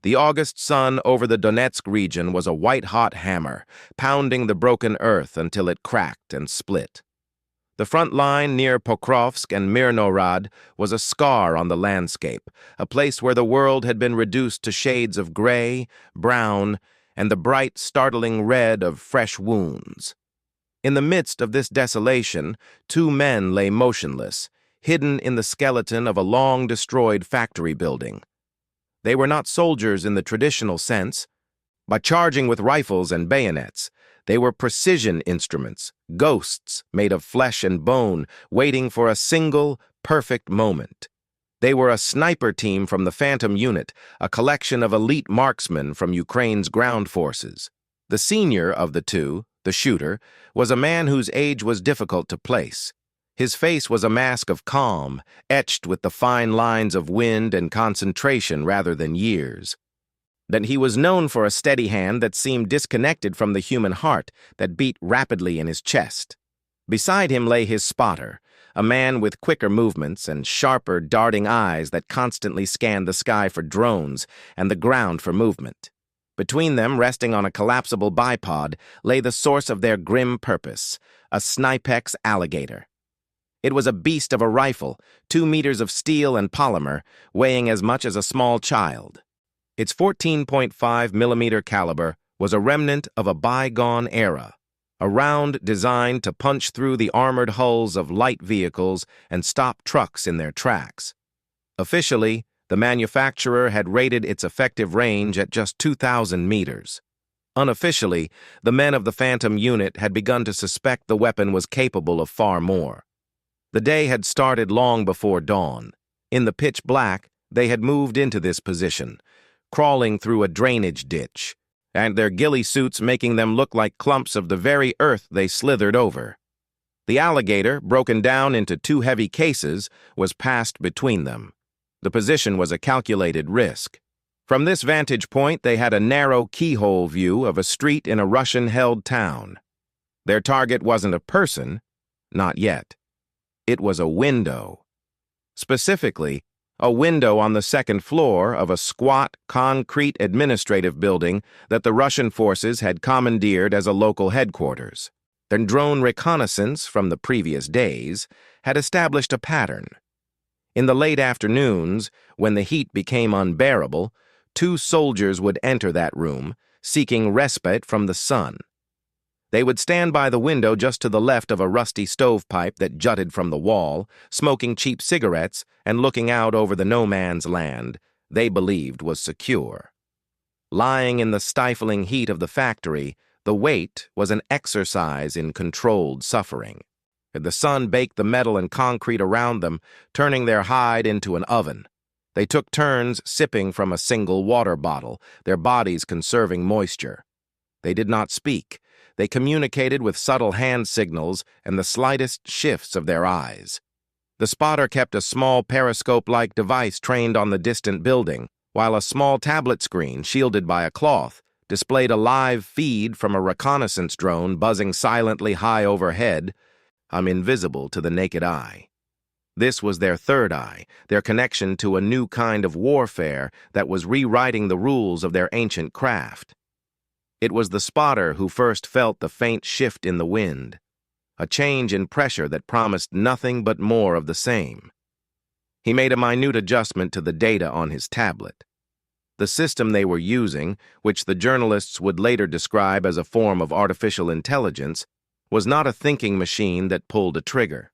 The August sun over the Donetsk region was a white-hot hammer, pounding the broken earth until it cracked and split. The front line near Pokrovsk and Mirnorod was a scar on the landscape, a place where the world had been reduced to shades of gray, brown, and the bright, startling red of fresh wounds. In the midst of this desolation, two men lay motionless, hidden in the skeleton of a long-destroyed factory building. They were not soldiers in the traditional sense. By charging with rifles and bayonets, they were precision instruments, ghosts made of flesh and bone, waiting for a single, perfect moment. They were a sniper team from the Phantom Unit, a collection of elite marksmen from Ukraine's ground forces. The senior of the two, the shooter, was a man whose age was difficult to place. His face was a mask of calm, etched with the fine lines of wind and concentration rather than years. That he was known for a steady hand that seemed disconnected from the human heart that beat rapidly in his chest. Beside him lay his spotter, a man with quicker movements and sharper, darting eyes that constantly scanned the sky for drones and the ground for movement. Between them, resting on a collapsible bipod, lay the source of their grim purpose, a Snipex alligator. It was a beast of a rifle, 2 meters of steel and polymer, weighing as much as a small child. Its 14.5mm caliber was a remnant of a bygone era, a round designed to punch through the armored hulls of light vehicles and stop trucks in their tracks. Officially, the manufacturer had rated its effective range at just 2,000 meters. Unofficially, the men of the Phantom Unit had begun to suspect the weapon was capable of far more. The day had started long before dawn. In the pitch black, they had moved into this position, crawling through a drainage ditch, and their ghillie suits making them look like clumps of the very earth they slithered over. The alligator, broken down into 2 heavy cases, was passed between them. The position was a calculated risk. From this vantage point, they had a narrow keyhole view of a street in a Russian-held town. Their target wasn't a person, not yet. It was a window. Specifically, a window on the second floor of a squat, concrete administrative building that the Russian forces had commandeered as a local headquarters. Their drone reconnaissance from the previous days had established a pattern. In the late afternoons, when the heat became unbearable, 2 soldiers would enter that room, seeking respite from the sun. They would stand by the window just to the left of a rusty stovepipe that jutted from the wall, smoking cheap cigarettes and looking out over the no-man's land they believed was secure. Lying in the stifling heat of the factory, the wait was an exercise in controlled suffering. The sun baked the metal and concrete around them, turning their hide into an oven. They took turns sipping from a single water bottle, their bodies conserving moisture. They did not speak. They communicated with subtle hand signals and the slightest shifts of their eyes. The spotter kept a small periscope-like device trained on the distant building, while a small tablet screen, shielded by a cloth, displayed a live feed from a reconnaissance drone buzzing silently high overhead, invisible to the naked eye. This was their third eye, their connection to a new kind of warfare that was rewriting the rules of their ancient craft. It was the spotter who first felt the faint shift in the wind, a change in pressure that promised nothing but more of the same. He made a minute adjustment to the data on his tablet. The system they were using, which the journalists would later describe as a form of artificial intelligence, was not a thinking machine that pulled a trigger.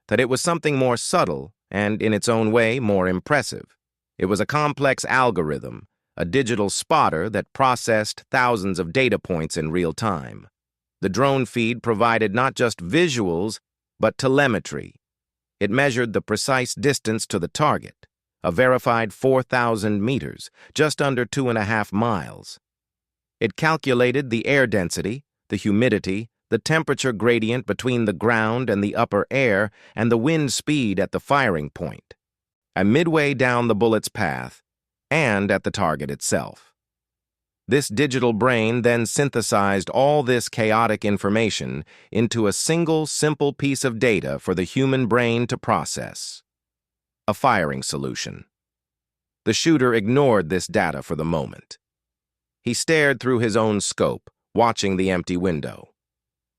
That it was something more subtle and, in its own way, more impressive. It was a complex algorithm, a digital spotter that processed thousands of data points in real time. The drone feed provided not just visuals, but telemetry. It measured the precise distance to the target, a verified 4,000 meters, just under 2.5 miles. It calculated the air density, the humidity, the temperature gradient between the ground and the upper air, and the wind speed at the firing point. And midway down the bullet's path, and at the target itself. This digital brain then synthesized all this chaotic information into a single simple piece of data for the human brain to process. A firing solution. The shooter ignored this data for the moment. He stared through his own scope, watching the empty window.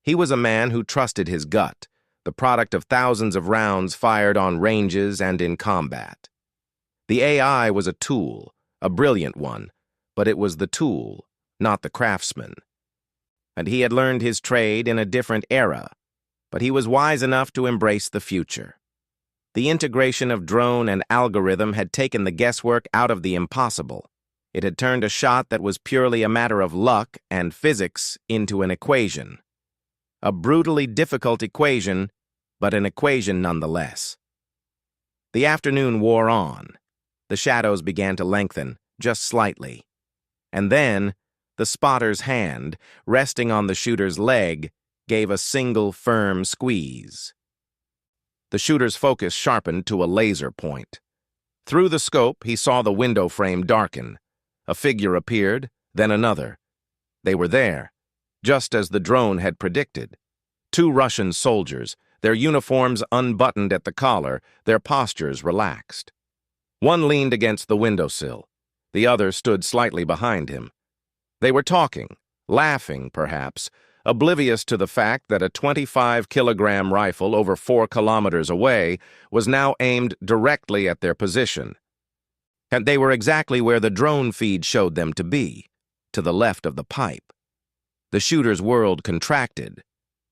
He was a man who trusted his gut, the product of thousands of rounds fired on ranges and in combat. The AI was a tool, a brilliant one, but it was the tool, not the craftsman. And he had learned his trade in a different era, but he was wise enough to embrace the future. The integration of drone and algorithm had taken the guesswork out of the impossible. It had turned a shot that was purely a matter of luck and physics into an equation. A brutally difficult equation, but an equation nonetheless. The afternoon wore on. The shadows began to lengthen, just slightly. And then, the spotter's hand, resting on the shooter's leg, gave a single firm squeeze. The shooter's focus sharpened to a laser point. Through the scope, he saw the window frame darken. A figure appeared, then another. They were there, just as the drone had predicted. 2 Russian soldiers, their uniforms unbuttoned at the collar, their postures relaxed. One leaned against the windowsill. The other stood slightly behind him. They were talking, laughing perhaps, oblivious to the fact that a 25-kilogram rifle over 4 kilometers away was now aimed directly at their position. And they were exactly where the drone feed showed them to be, to the left of the pipe. The shooter's world contracted.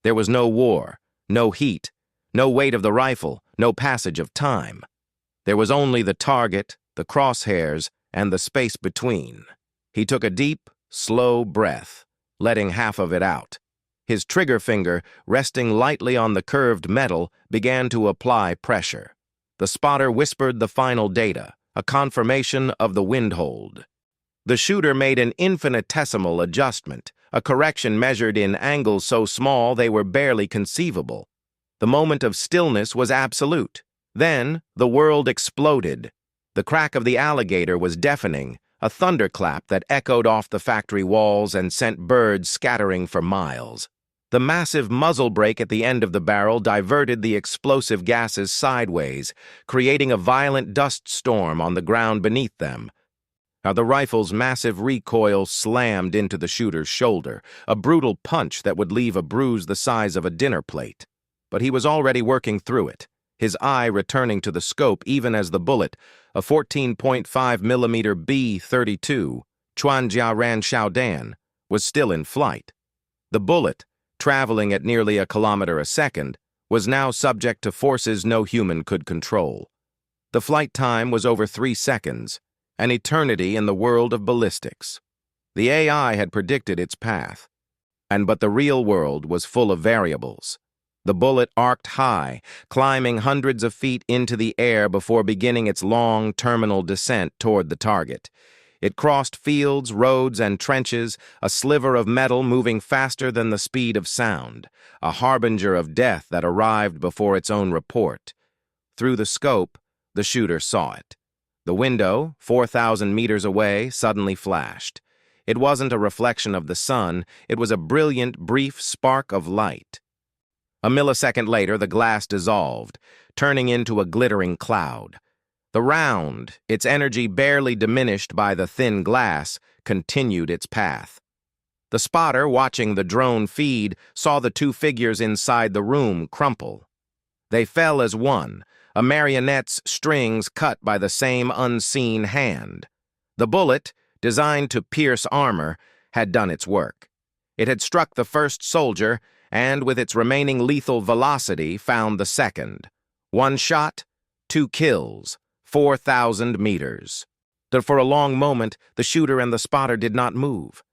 There was no war, no heat, no weight of the rifle, no passage of time. There was only the target, the crosshairs, and the space between. He took a deep, slow breath, letting half of it out. His trigger finger, resting lightly on the curved metal, began to apply pressure. The spotter whispered the final data, a confirmation of the wind hold. The shooter made an infinitesimal adjustment, a correction measured in angles so small they were barely conceivable. The moment of stillness was absolute. Then, the world exploded. The crack of the alligator was deafening, a thunderclap that echoed off the factory walls and sent birds scattering for miles. The massive muzzle brake at the end of the barrel diverted the explosive gases sideways, creating a violent dust storm on the ground beneath them. Now the rifle's massive recoil slammed into the shooter's shoulder, a brutal punch that would leave a bruise the size of a dinner plate. But he was already working through it, his eye returning to the scope even as the bullet, a 14.5mm B-32, Chuanjia Ran Xiaodan, was still in flight. The bullet, traveling at nearly a kilometer a second, was now subject to forces no human could control. The flight time was over 3 seconds, an eternity in the world of ballistics. The AI had predicted its path, but the real world was full of variables. The bullet arced high, climbing hundreds of feet into the air before beginning its long terminal descent toward the target. It crossed fields, roads, and trenches, a sliver of metal moving faster than the speed of sound, a harbinger of death that arrived before its own report. Through the scope, the shooter saw it. The window, 4,000 meters away, suddenly flashed. It wasn't a reflection of the sun, it was a brilliant, brief spark of light. A millisecond later, the glass dissolved, turning into a glittering cloud. The round, its energy barely diminished by the thin glass, continued its path. The spotter, watching the drone feed, saw the 2 figures inside the room crumple. They fell as one, a marionette's strings cut by the same unseen hand. The bullet, designed to pierce armor, had done its work. It had struck the first soldier, and with its remaining lethal velocity found the second. 1 shot, 2 kills, 4,000 meters. But for a long moment, the shooter and the spotter did not move.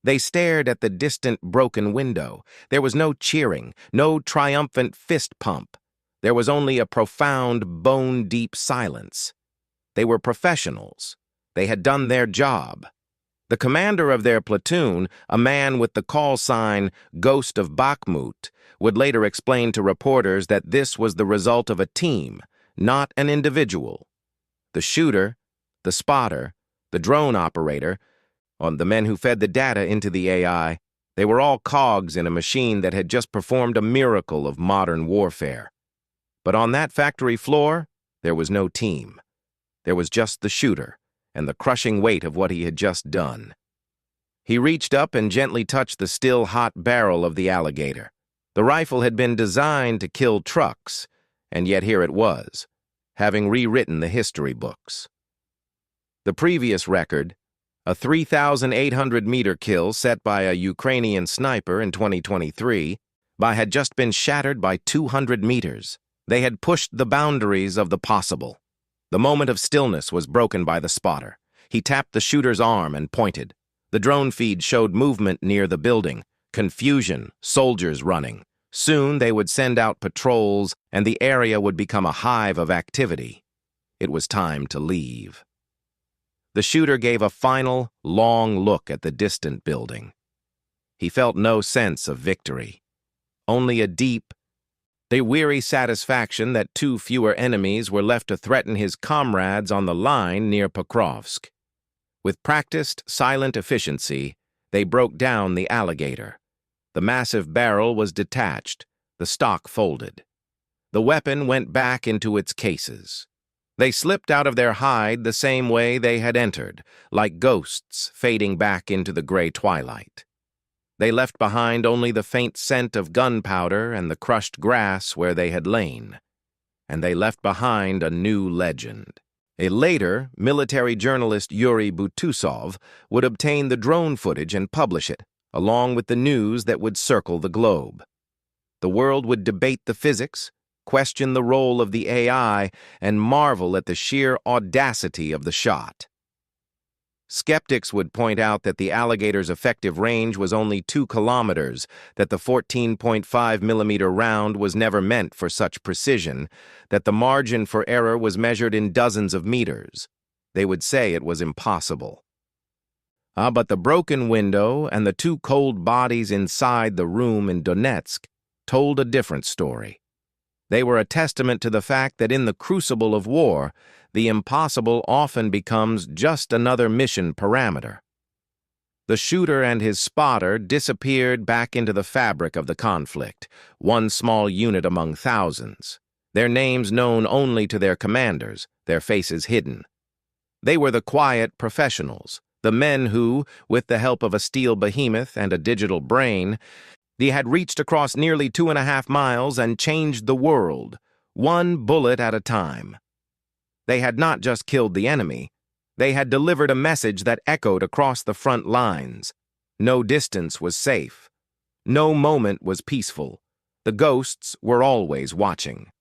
They stared at the distant broken window. There was no cheering, no triumphant fist pump. There was only a profound, bone-deep silence. They were professionals. They had done their job. The commander of their platoon, a man with the call sign Ghost of Bakhmut, would later explain to reporters that this was the result of a team, not an individual. The shooter, the spotter, the drone operator, and the men who fed the data into the AI, they were all cogs in a machine that had just performed a miracle of modern warfare. But on that factory floor, there was no team. There was just the shooter, and the crushing weight of what he had just done. He reached up and gently touched the still hot barrel of the alligator. The rifle had been designed to kill trucks, and yet here it was, having rewritten the history books. The previous record, a 3,800-meter kill set by a Ukrainian sniper in 2023, had just been shattered by 200 meters. They had pushed the boundaries of the possible. The moment of stillness was broken by the spotter. He tapped the shooter's arm and pointed. The drone feed showed movement near the building, confusion, soldiers running. Soon they would send out patrols, and the area would become a hive of activity. It was time to leave. The shooter gave a final, long look at the distant building. He felt no sense of victory, only a deep, weary satisfaction that 2 fewer enemies were left to threaten his comrades on the line near Pokrovsk. With practiced, silent efficiency, they broke down the alligator. The massive barrel was detached, the stock folded. The weapon went back into its cases. They slipped out of their hide the same way they had entered, like ghosts fading back into the gray twilight. They left behind only the faint scent of gunpowder and the crushed grass where they had lain. And they left behind a new legend. A later, military journalist Yuri Butusov would obtain the drone footage and publish it, along with the news that would circle the globe. The world would debate the physics, question the role of the AI, and marvel at the sheer audacity of the shot. Skeptics would point out that the alligator's effective range was only 2 kilometers, that the 14.5-millimeter round was never meant for such precision, that the margin for error was measured in dozens of meters. They would say it was impossible. But the broken window and the 2 cold bodies inside the room in Donetsk told a different story. They were a testament to the fact that in the crucible of war, the impossible often becomes just another mission parameter. The shooter and his spotter disappeared back into the fabric of the conflict, one small unit among thousands, their names known only to their commanders, their faces hidden. They were the quiet professionals, the men who, with the help of a steel behemoth and a digital brain, they had reached across nearly 2.5 miles and changed the world, one bullet at a time. They had not just killed the enemy, they had delivered a message that echoed across the front lines. No distance was safe. No moment was peaceful. The ghosts were always watching.